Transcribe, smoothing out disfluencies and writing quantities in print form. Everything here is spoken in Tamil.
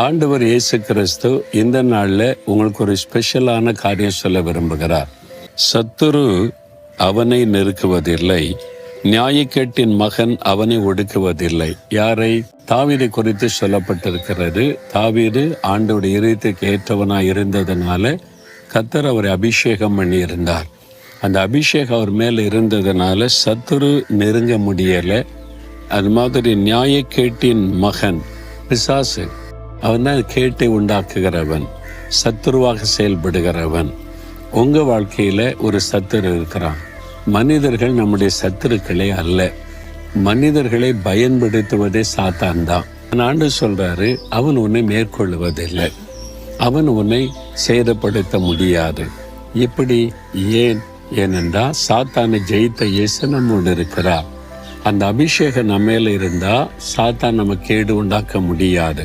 ஆண்டவர் இயேசு கிறிஸ்து இந்த நாளில் உங்களுக்கு ஒரு ஸ்பெஷலான காரியம் சொல்ல விரும்புகிறார். சத்துரு அவனை நெருக்குவதில்லை, நியாயக்கேட்டின் மகன் அவனை ஒடுக்குவதில்லை. யாரை? தாவீதை குறித்து சொல்லப்பட்டிருக்கிறது. தாவீது ஆண்டவருடைய இதயத்துக்கு ஏற்றவனாய் இருந்ததுனால கர்த்தர் அவரை அபிஷேகம் பண்ணி இருந்தார். அந்த அபிஷேகம் அவர் மேலே இருந்ததுனால சத்துரு நெருங்க முடியலை. அது மாதிரி நியாயக்கேட்டின் மகன் பிசாசு, அவன் தான் கேட்டை உண்டாக்குகிறவன், சத்துருவாக செயல்படுகிறவன். உங்கள் வாழ்க்கையில் ஒரு சத்துரு இருக்கிறான். மனிதர்கள் நம்முடைய சத்துருக்களே அல்ல, மனிதர்களை பயன்படுத்துவதே சாத்தான் தான். ஆண்டு சொல்றாரு, அவன் உன்னை மேற்கொள்வதில்லை, அவன் உன்னை சேதப்படுத்த முடியாது. இப்படி ஏனென்றால் சாத்தானை ஜெயித்த இயேசு நம்மோடு இருக்கிறார். அந்த அபிஷேகம் நம்ம மேல இருந்தா சாத்தான் நம்ம கேடு உண்டாக்க முடியாது.